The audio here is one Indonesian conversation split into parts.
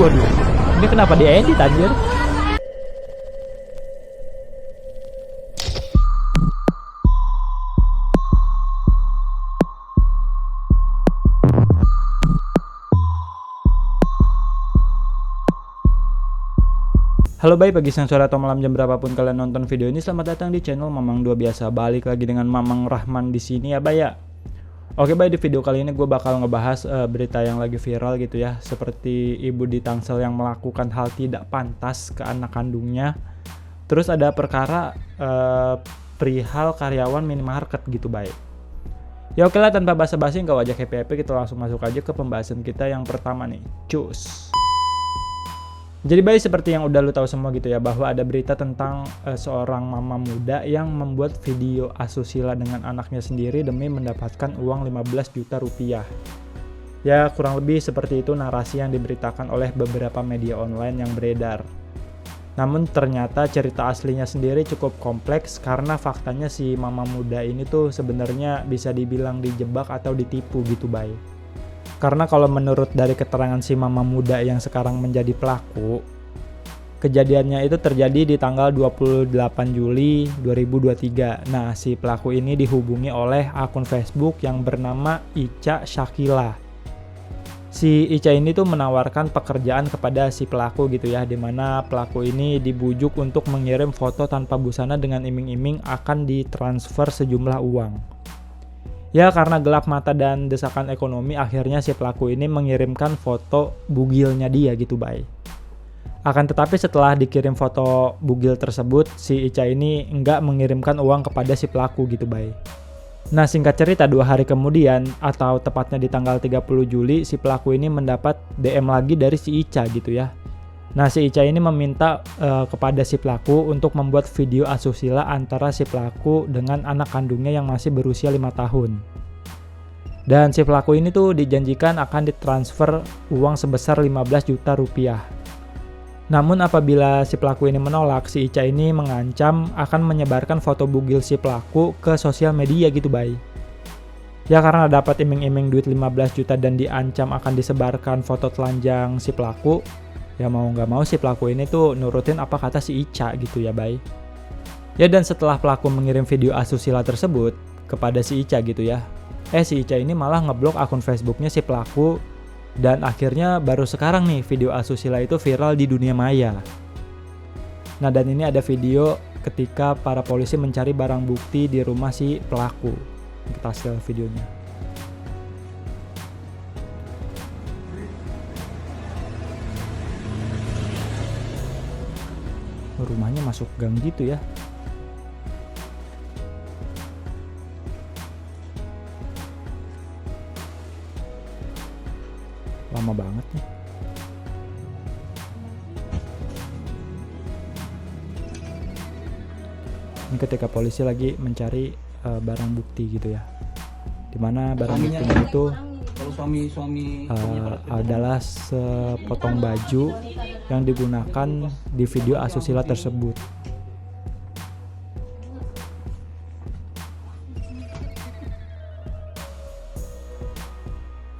waduh. Ini kenapa diedit anjir? Halo baik, pagi, siang, sore, atau malam, jam berapapun kalian nonton video ini, selamat datang di channel Mamang 2 Biasa. Balik lagi dengan Mamang Rahman di sini ya, Bay ya. Oke, Bay, di video kali ini gue bakal ngebahas berita yang lagi viral gitu ya, seperti ibu di Tangsel yang melakukan hal tidak pantas ke anak kandungnya. Terus ada perkara perihal karyawan minimarket gitu, Bay. Ya oke lah, tanpa basa-basi nggak wajah happy-happy, kita langsung masuk aja ke pembahasan kita yang pertama nih. Cus. Jadi baik, seperti yang udah lu tahu semua gitu ya, bahwa ada berita tentang seorang mama muda yang membuat video asusila dengan anaknya sendiri demi mendapatkan uang 15 juta rupiah. Ya kurang lebih seperti itu narasi yang diberitakan oleh beberapa media online yang beredar. Namun ternyata cerita aslinya sendiri cukup kompleks karena faktanya si mama muda ini tuh sebenarnya bisa dibilang dijebak atau ditipu gitu, Bay. Karena kalau menurut dari keterangan si mama muda yang sekarang menjadi pelaku, kejadiannya itu terjadi di tanggal 28 Juli 2023. Nah, si pelaku ini dihubungi oleh akun Facebook yang bernama Ica Shakila. Si Ica ini tuh menawarkan pekerjaan kepada si pelaku gitu ya, dimana pelaku ini dibujuk untuk mengirim foto tanpa busana dengan iming-iming akan ditransfer sejumlah uang. Ya karena gelap mata dan desakan ekonomi, akhirnya si pelaku ini mengirimkan foto bugilnya dia gitu, Bay. Akan tetapi setelah dikirim foto bugil tersebut, si Ica ini enggak mengirimkan uang kepada si pelaku gitu, Bay. Nah singkat cerita, 2 hari kemudian atau tepatnya di tanggal 30 Juli, si pelaku ini mendapat DM lagi dari si Ica gitu ya. Nah si Ica ini meminta kepada si pelaku untuk membuat video asusila antara si pelaku dengan anak kandungnya yang masih berusia 5 tahun. Dan si pelaku ini tuh dijanjikan akan ditransfer uang sebesar 15 juta rupiah. Namun apabila si pelaku ini menolak, si Ica ini mengancam akan menyebarkan foto bugil si pelaku ke sosial media gitu, Bay. Ya karena dapat iming-iming duit 15 juta dan diancam akan disebarkan foto telanjang si pelaku, ya mau nggak mau si pelaku ini tuh nurutin apa kata si Ica gitu ya, Bay. Ya dan setelah pelaku mengirim video asusila tersebut kepada si Ica gitu ya, si Ica ini malah ngeblok akun Facebooknya si pelaku. Dan akhirnya baru sekarang nih video asusila itu viral di dunia maya. Nah dan ini ada video ketika para polisi mencari barang bukti di rumah si pelaku. Kita hasil videonya. Rumahnya masuk gang gitu ya. Lama banget nih. Ini ketika polisi lagi mencari barang bukti gitu ya. Dimana barang buktinya itu adalah sepotong baju yang digunakan di video asusila tersebut.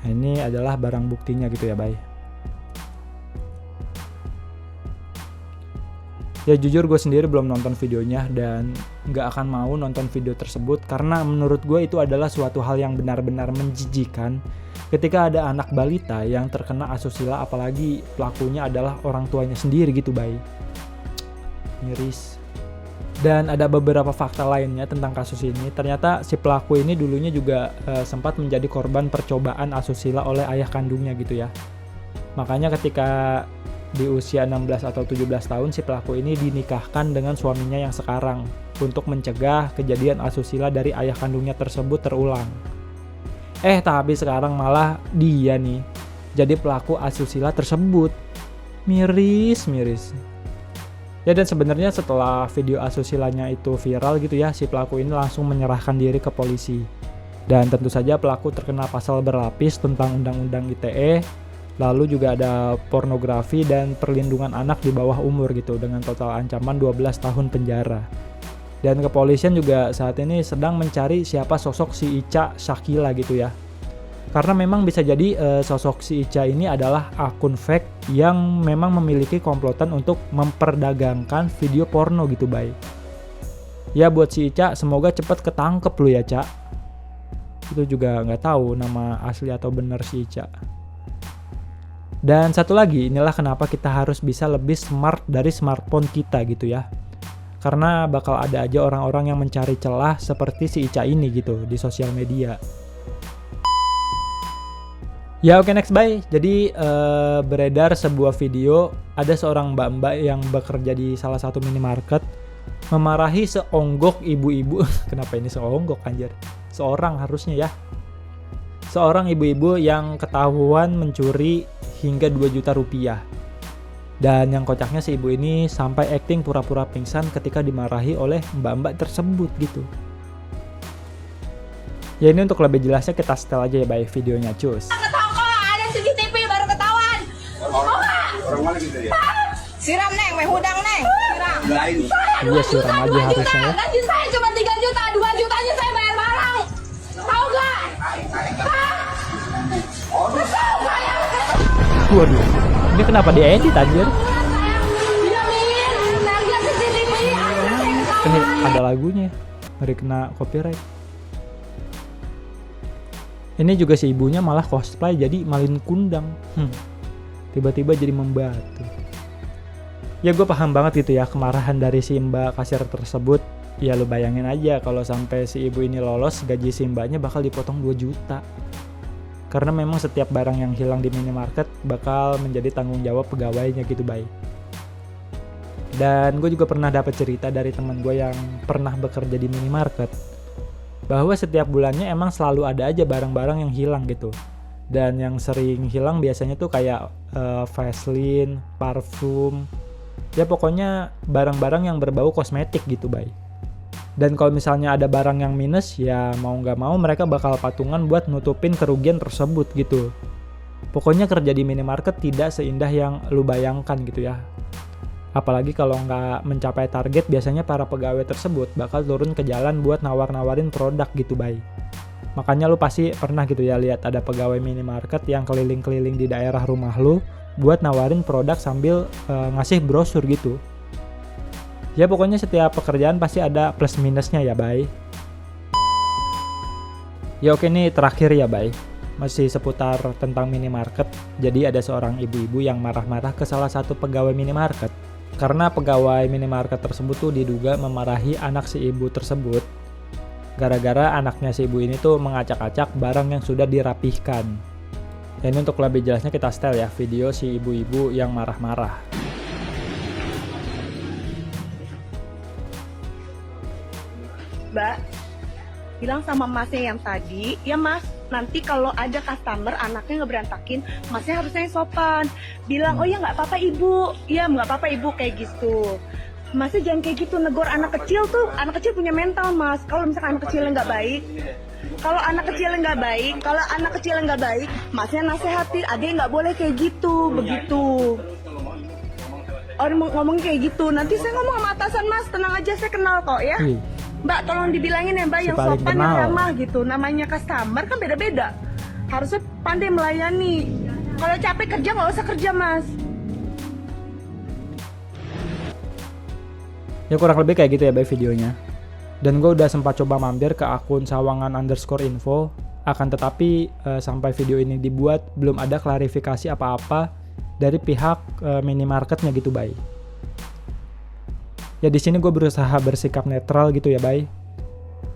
Nah, ini adalah barang buktinya gitu ya, Bay. Ya jujur gue sendiri belum nonton videonya dan gak akan mau nonton video tersebut karena menurut gue itu adalah suatu hal yang benar-benar menjijikan ketika ada anak balita yang terkena asusila, apalagi pelakunya adalah orang tuanya sendiri gitu, Bay. Miris. Dan ada beberapa fakta lainnya tentang kasus ini. Ternyata si pelaku ini dulunya juga sempat menjadi korban percobaan asusila oleh ayah kandungnya gitu ya. Makanya ketika di usia 16 atau 17 tahun si pelaku ini dinikahkan dengan suaminya yang sekarang untuk mencegah kejadian asusila dari ayah kandungnya tersebut terulang. Tapi sekarang malah dia nih jadi pelaku asusila tersebut. Miris. Ya dan sebenarnya setelah video asusilanya itu viral gitu ya, si pelaku ini langsung menyerahkan diri ke polisi. Dan tentu saja pelaku terkena pasal berlapis tentang Undang-Undang ITE, lalu juga ada pornografi dan perlindungan anak di bawah umur gitu dengan total ancaman 12 tahun penjara. Dan kepolisian juga saat ini sedang mencari siapa sosok si Ica Shakila gitu ya. Karena memang bisa jadi sosok si Ica ini adalah akun fake yang memang memiliki komplotan untuk memperdagangkan video porno gitu bay. Ya buat si Ica semoga cepat ketangkep lu ya Ca. Itu juga nggak tahu nama asli atau bener si Ica. Dan satu lagi, inilah kenapa kita harus bisa lebih smart dari smartphone kita gitu ya. Karena bakal ada aja orang-orang yang mencari celah seperti si Ica ini gitu di sosial media. Ya oke, next bye. Jadi beredar sebuah video ada seorang mbak-mbak yang bekerja di salah satu minimarket memarahi seonggok ibu-ibu. Kenapa ini seonggok anjir? Seorang harusnya ya. Seorang ibu-ibu yang ketahuan mencuri hingga 2 juta rupiah. Dan yang kocaknya si ibu ini sampai acting pura-pura pingsan ketika dimarahi oleh mbak-mbak tersebut gitu. Ya ini untuk lebih jelasnya kita setel aja ya by videonya cus. Orang mana gitu ya? Siram neng, weh hudang neng, siram. Iya siram aja harusnya ya. Gaji saya cuma 3 juta, 2 jutanya saya bayar barang. Tahu gak? Tahu gak ya? Waduh, ini kenapa diedit anjir? Diamin, harga CCTV. Ini ada lagunya, ngeri kena copyright. Ini juga si ibunya malah cosplay jadi Malin Kundang. Tiba-tiba jadi membatu. Ya gue paham banget gitu ya kemarahan dari si mbak kasir tersebut. Ya lu bayangin aja kalau sampai si ibu ini lolos, gaji si mbaknya bakal dipotong 2 juta. Karena memang setiap barang yang hilang di minimarket bakal menjadi tanggung jawab pegawainya gitu bay. Dan gue juga pernah dapat cerita dari teman gue yang pernah bekerja di minimarket, bahwa setiap bulannya emang selalu ada aja barang-barang yang hilang gitu. Dan yang sering hilang biasanya tuh kayak Vaseline, parfum, ya pokoknya barang-barang yang berbau kosmetik gitu bay. Dan kalau misalnya ada barang yang minus, ya mau nggak mau mereka bakal patungan buat nutupin kerugian tersebut gitu. Pokoknya kerja di minimarket tidak seindah yang lu bayangkan gitu ya. Apalagi kalau nggak mencapai target, biasanya para pegawai tersebut bakal turun ke jalan buat nawar-nawarin produk gitu bay. Makanya lu pasti pernah gitu ya lihat ada pegawai minimarket yang keliling-keliling di daerah rumah lu buat nawarin produk sambil ngasih brosur gitu. Ya pokoknya setiap pekerjaan pasti ada plus minusnya ya bay. Ya oke, nih terakhir ya bay. Masih seputar tentang minimarket. Jadi ada seorang ibu-ibu yang marah-marah ke salah satu pegawai minimarket. Karena pegawai minimarket tersebut tuh diduga memarahi anak si ibu tersebut. Gara-gara anaknya si ibu ini tuh mengacak-acak barang yang sudah dirapihkan. Dan untuk lebih jelasnya kita setel ya video si ibu-ibu yang marah-marah. Mbak, bilang sama masnya yang tadi, ya mas, nanti kalau ada customer anaknya ngeberantakin, masnya harusnya yang sopan. Bilang, oh ya nggak apa-apa ibu, ya nggak apa-apa ibu kayak gitu. Masnya jangan kayak gitu, negor anak kecil tuh, anak kecil punya mental mas. Kalau misalkan anak kecilnya nggak baik, kalau anak kecilnya nggak baik, masnya nasihati, adek nggak boleh kayak gitu, begitu. Orang ngomong kayak gitu, nanti saya ngomong sama atasan mas, tenang aja saya kenal kok ya. Mbak tolong dibilangin ya mbak yang sopan yang ramah gitu. Namanya customer kan beda-beda, harusnya pandai melayani. Kalau capek kerja nggak usah kerja mas. Ya kurang lebih kayak gitu ya bay videonya. Dan gue udah sempat coba mampir ke akun sawangan_info. Akan tetapi sampai video ini dibuat belum ada klarifikasi apa-apa dari pihak minimarketnya gitu bay. Ya di sini gue berusaha bersikap netral gitu ya bay.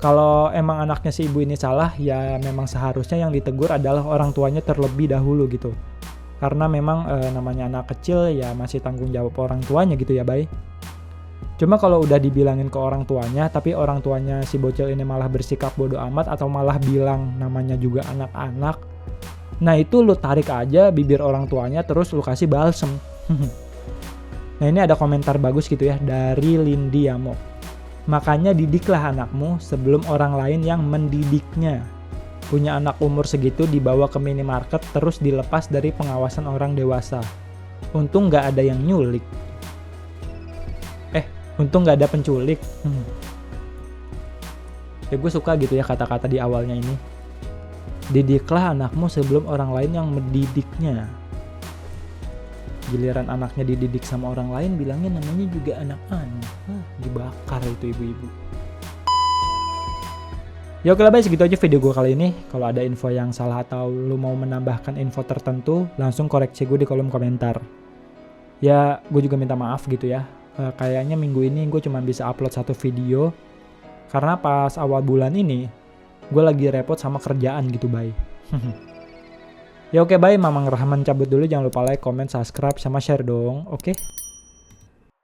Kalau emang anaknya si ibu ini salah, ya memang seharusnya yang ditegur adalah orang tuanya terlebih dahulu gitu. Karena memang namanya anak kecil ya masih tanggung jawab orang tuanya gitu ya bay. Cuma kalau udah dibilangin ke orang tuanya, tapi orang tuanya si bocil ini malah bersikap bodoh amat atau malah bilang namanya juga anak-anak, nah itu lu tarik aja bibir orang tuanya terus lu kasih balsem. Nah ini ada komentar bagus gitu ya dari Lindi Yamo. Makanya didiklah anakmu sebelum orang lain yang mendidiknya. Punya anak umur segitu dibawa ke minimarket terus dilepas dari pengawasan orang dewasa. Untung gak ada yang nyulik. Untung gak ada penculik. Ya gue suka gitu ya kata-kata di awalnya ini. Didiklah anakmu sebelum orang lain yang mendidiknya. Giliran anaknya dididik sama orang lain, bilangnya namanya juga anak-anak. Dibakar itu ibu-ibu. Ya oke lah guys, segitu aja video gue kali ini. Kalau ada info yang salah atau lu mau menambahkan info tertentu, langsung koreksi gue di kolom komentar. Ya gue juga minta maaf gitu ya. Kayaknya minggu ini gue cuma bisa upload 1 video. Karena pas awal bulan ini, gue lagi repot sama kerjaan gitu, bye. Ya oke, bye. Mamang Rahman cabut dulu. Jangan lupa like, comment, subscribe, sama share dong. Oke?